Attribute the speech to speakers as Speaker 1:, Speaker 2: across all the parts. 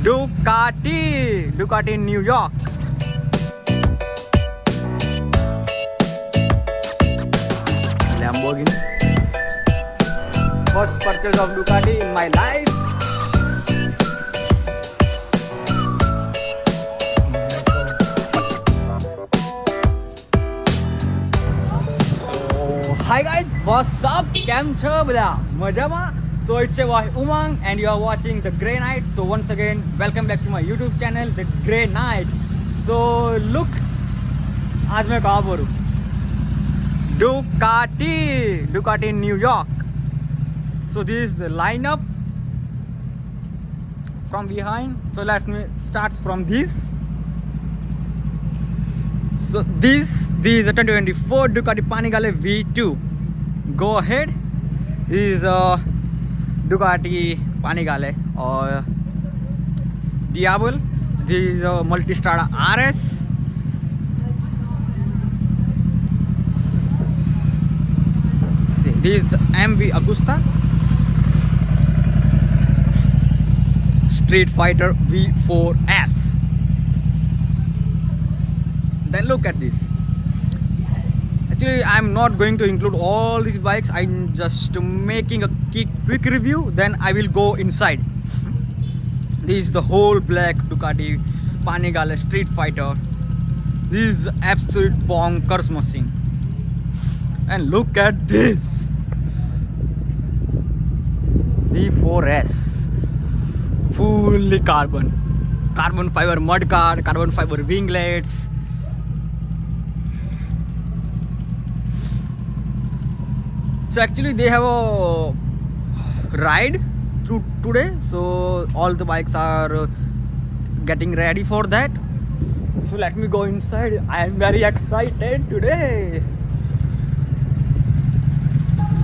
Speaker 1: Ducati in New York. Lamborghini. First purchase of Ducati in my life. So hi guys, what's up? કેમ છો બધા? મજામાં? So it's your boy Umang and you are watching The Grey Knight. So once again, welcome back to my YouTube channel, The Grey Knight. So look, आज मैं कहाँ पर हूँ? Ducati in New York. So this is the lineup from behind. So let me start from this. So this is a 2024 Ducati Panigale V2. Go ahead. This is a Ducati Panigale or Diablo. This is a Multistrada RS. See, this is the MV Agusta Street Fighter V4S. Then look at this. Actually, I'm not going to include all these bikes. I'm just making a quick review. Then I will go inside. This is the whole black Ducati Panigale Street Fighter. This is absolute bonkers machine. And look at this V4S, fully carbon fiber mudguard, carbon fiber winglets. So actually they have a ride through today, so all the bikes are getting ready for that. So let me go inside. I am very excited today.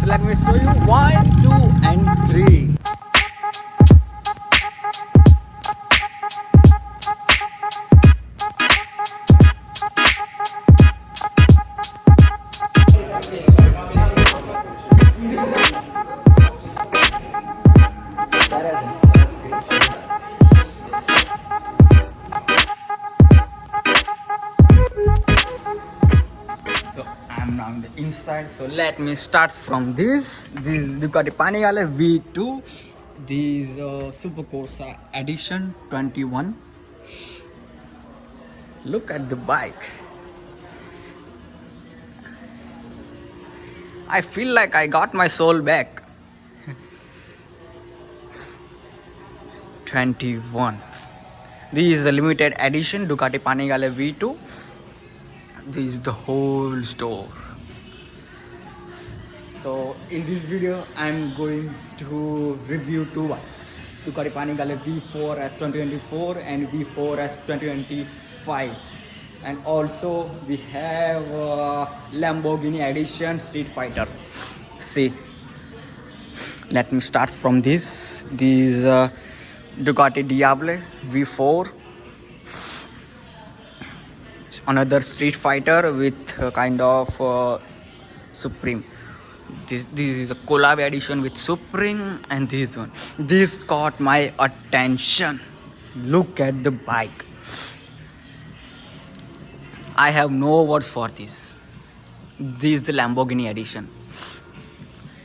Speaker 1: So let me show you 1, 2 and 3. So I'm now in the inside. So let me start from this. This is Ducati Panigale V2. This is Super Corsa Edition 21. Look at the bike. I feel like I got my soul back. 21. This is the limited edition Ducati Panigale V2. This is the whole store. So in this video I'm going to review two bikes, Ducati Panigale V4S 2024 and V4S 2025, and also we have Lamborghini Edition Street Fighter. See, let me start from this. This Ducati Diablo V4, another Street Fighter with kind of Supreme. This is a collab edition with Supreme, and this one. This caught my attention. Look at the bike. I have no words for this. This is the Lamborghini edition.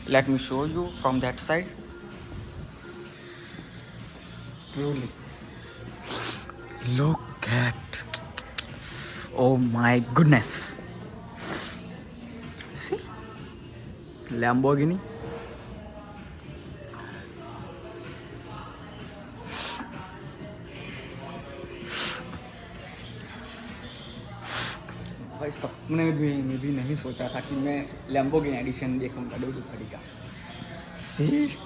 Speaker 1: Let me show you from that side. Truly. Look at. Oh my goodness. See? Lamborghini. भाई सपने में भी नहीं सोचा था कि मैं Lamborghini addition देखूंगा Ducati का. See?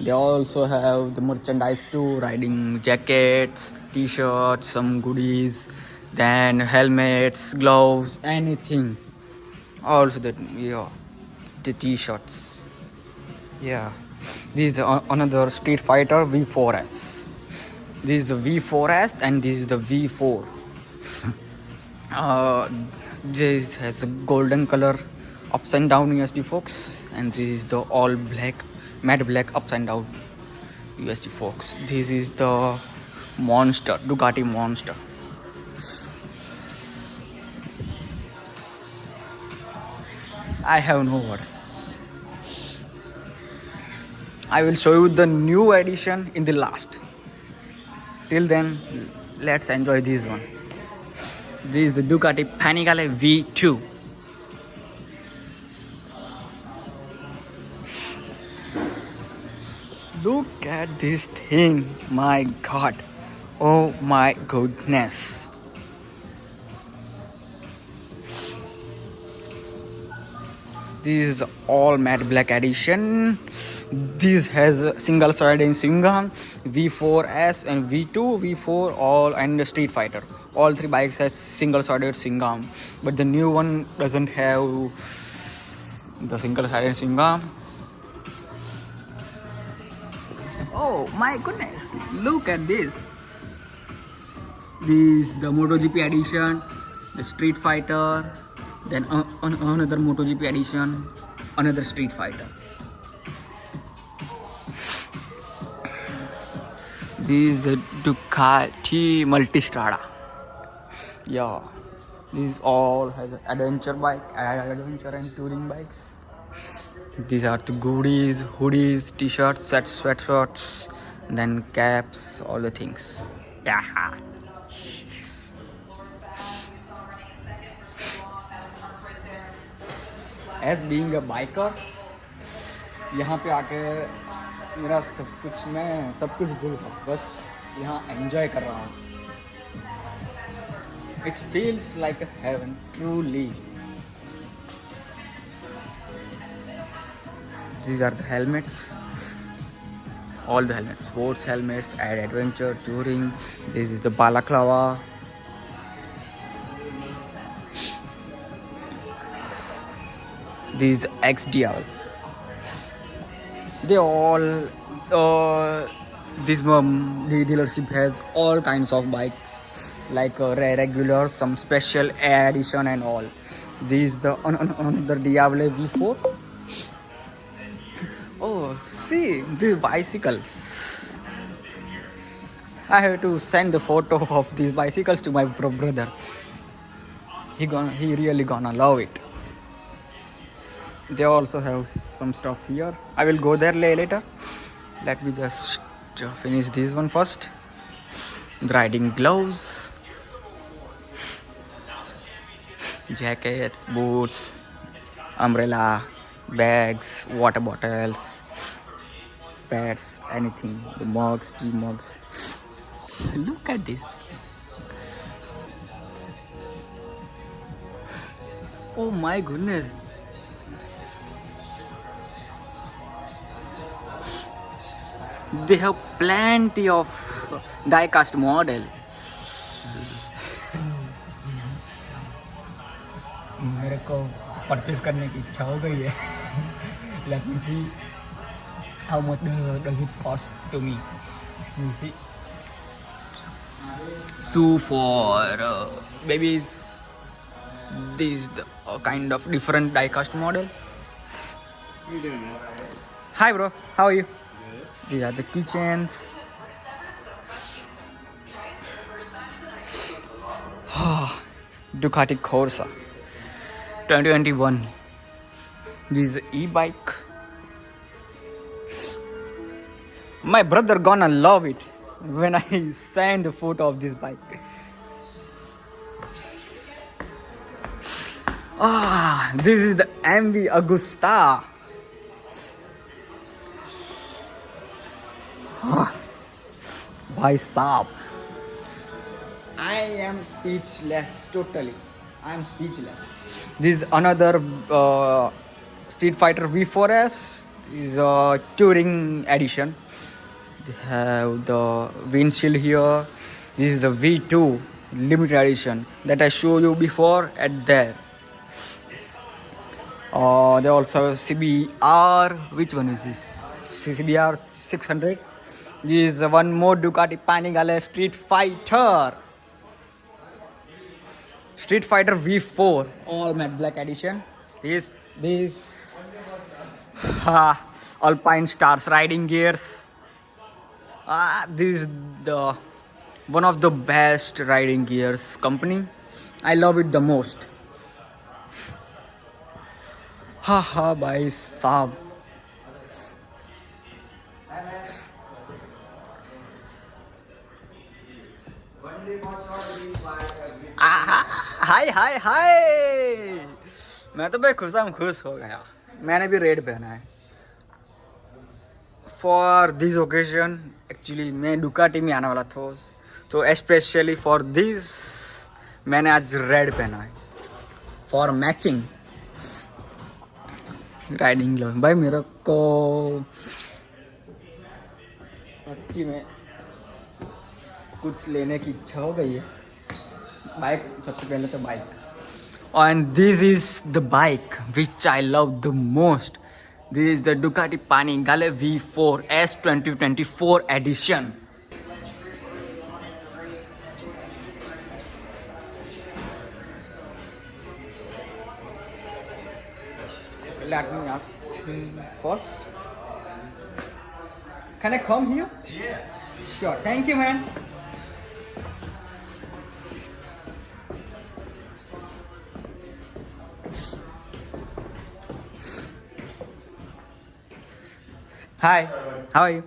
Speaker 1: They also have the merchandise too, riding jackets, t-shirts, some goodies, then helmets, gloves, anything. Also the t-shirts. Yeah. This is another Street Fighter V4S. This is the V4S and this is the V4. This has a golden color upside down USD forks, and this is the all black, matte black upside down USD Fox. This is the Monster, Ducati Monster. I have no words. I will show you the new edition in the last. Till then, let's enjoy this one. This is the Ducati Panigale V2. Look at this thing, my god. Oh my goodness. This is all matte black edition. This has a single sided in Singham, V4S and V2, V4 all and the Street Fighter. All three bikes has single sided Singham, but the new one doesn't have the single sided Singham. Oh my goodness, look at this. This is the MotoGP edition, the Street Fighter, then another MotoGP edition, another Street Fighter. This is the Ducati Multistrada. Yeah, these all has adventure and touring bikes. These are the goodies, hoodies, t-shirts, sweatshirts, then caps, all the things. Yeah. As being a biker, यहाँ पे आके मेरा मैं सब कुछ भूल गया, बस यहाँ एंजॉय कर रहा हूँ. It feels like a heaven, truly. These are the helmets. All the helmets, sports helmets, adventure, touring. This is the balaclava. These XDL. They all. This dealership has all kinds of bikes, like regular, some special edition, and all. This is the another Diablo V4. Oh, see the bicycles. I have to send the photo of these bicycles to my brother. He really gonna love it. They also have some stuff here. I will go there later. Let me just finish this one first. The riding gloves, jackets, boots, umbrella, bags, water bottles, pads, anything. The mugs, tea mugs. Look at this. Oh my goodness. They have plenty of die-cast model. मेरे को purchase करने की इच्छा हो गई है. Let me see how much does it cost to me. Let me see. So for babies, this kind of different die-cast model. Hi bro, how are you? These are the keychains. Ducati Corsa 2021. This is e-bike. My brother gonna love it when I send the photo of this bike. This is the MV Agusta. Bhai Saab. I am speechless, totally. I am speechless. This is another Street Fighter V4S. This is a touring edition. They have the windshield here. This is a V2 limited edition that I showed you before at there. They also have CBR. Which one is this? CBR 600. This is one more Ducati Panigale Street Fighter. Street Fighter V4, all matte black edition. This Alpine Stars riding gears. This is the one of the best riding gears company. I love it the most. Ha bhai saab. हाय हाय हाय, मैं तो भाई खुश हो गया. मैंने भी red पहना है फॉर दिस ओकेजन. एक्चुअली मैं डुकाटी में आने वाला था, तो स्पेशली फॉर दिस मैंने आज रेड पहना है फॉर मैचिंग राइडिंग लो. भाई मेरे को सच्ची में कुछ लेने की इच्छा हो गई है. बाइक सबसे पहले तो bike. And this is the bike which I love the most. This is the Ducati Panigale V4 S 2024 edition. Let me ask him first. Can I come here? Yeah. Sure. Thank you, man. Hi, how are you?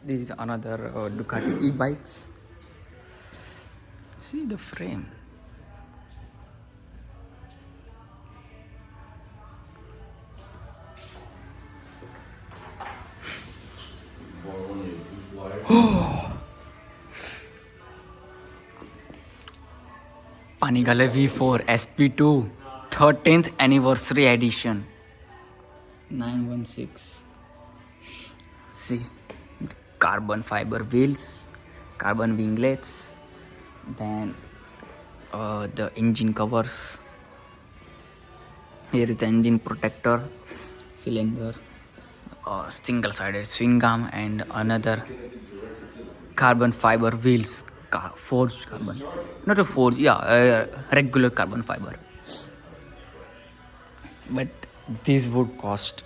Speaker 1: This is another Ducati e-bikes. See the frame. Panigale V4 SP2 13th anniversary edition 916. See, carbon fiber wheels, carbon winglets, then the engine covers. Here is the engine protector, cylinder, single-sided swing arm, and another carbon fiber wheels, forged carbon, not a forged, regular carbon fiber. But this would cost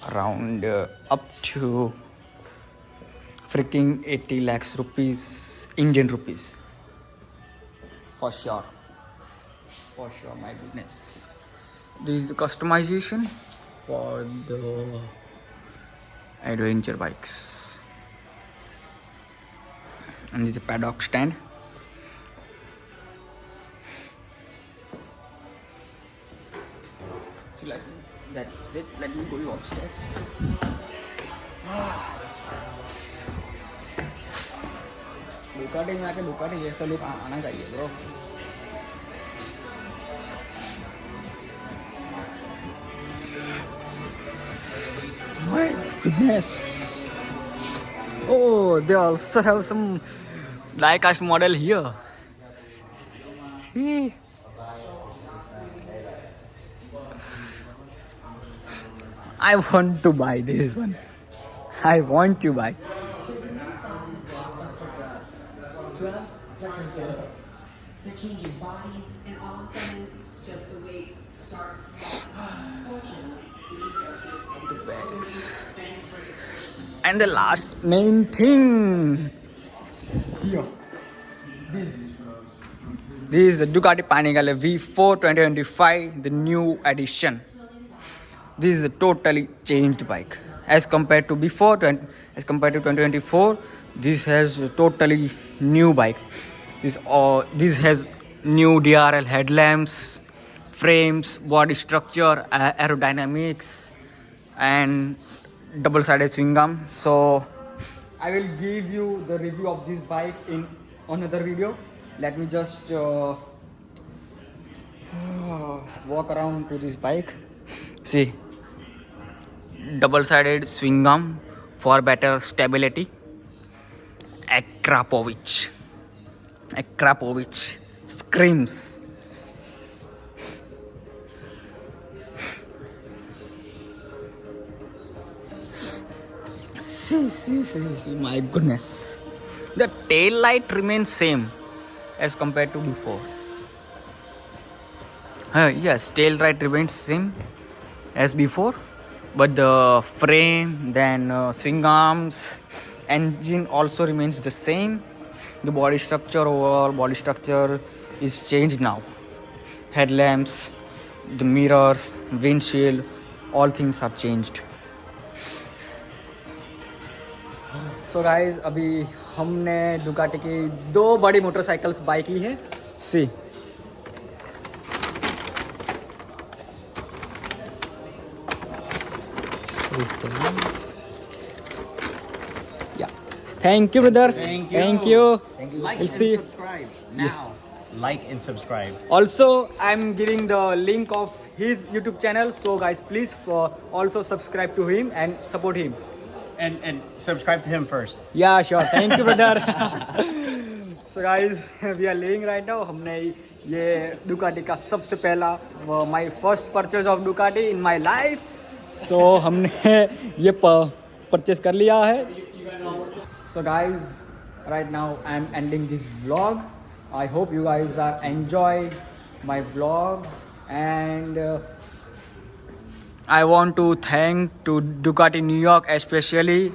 Speaker 1: around up to freaking 80 lakhs rupees, Indian rupees. For sure, my goodness. This is the customization for the adventure bikes. And this is a paddock stand. So that's it. Let me go upstairs. Ducati में आके Ducati जैसा look आना चाहिए bro. My goodness. Oh, they also have some die-cast model here. See. I want to buy this one. I want to buy.
Speaker 2: They're changing bodies, and all of a sudden, just the weight starts
Speaker 1: The bags. And the last main thing. Here. This is the Ducati Panigale V4 2025, the new edition. This is a totally changed bike as compared to before. As compared to 2024, this has a totally new bike. This has new DRL headlamps, frames, body structure, aerodynamics, and double-sided swing arm. So I will give you the review of this bike in another video. Let me just walk around to this bike. See, double-sided swing arm for better stability. Akrapovic screams. See, my goodness. The tail light remains same as compared to before. Yes, tail light remains same as before, but the frame, then swing arms, engine also remains the same. The body structure, overall body structure is changed now. Headlamps, the mirrors, windshield, all things are changed. So guys, अभी हमने Ducati की 2 बड़ी motorcycles by की है. See. Yeah. Thank you, brother.
Speaker 3: Thank you.
Speaker 1: Thank you.
Speaker 3: Like
Speaker 1: We'll
Speaker 3: and
Speaker 1: see.
Speaker 3: subscribe now. Like and subscribe.
Speaker 1: Also, I'm giving the link of his YouTube channel. So guys, please also subscribe to him and support him.
Speaker 3: And subscribe to him first.
Speaker 1: Yeah, sure. Thank you, brother. So guys, we are leaving right now. हमने ये Ducati का सबसे पहला my first purchase of Ducati in my life. So हमने ये purchase कर लिया है. So guys, right now I'm ending this vlog. I hope you guys are enjoy my vlogs, and I want to thank to Ducati New York especially.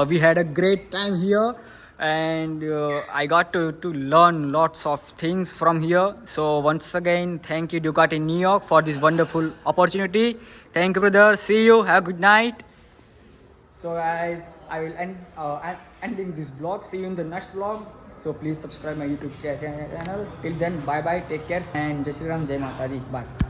Speaker 1: We had a great time here, and I got to learn lots of things from here. So once again, thank you Ducati New York for this wonderful opportunity. Thank you, brother. See you. Have a good night. So guys, I will I'm ending this vlog. See you in the next vlog. So please subscribe my YouTube channel. Till then, bye bye. Take care and Jai Shri Ram, Jai Mataji. Bye.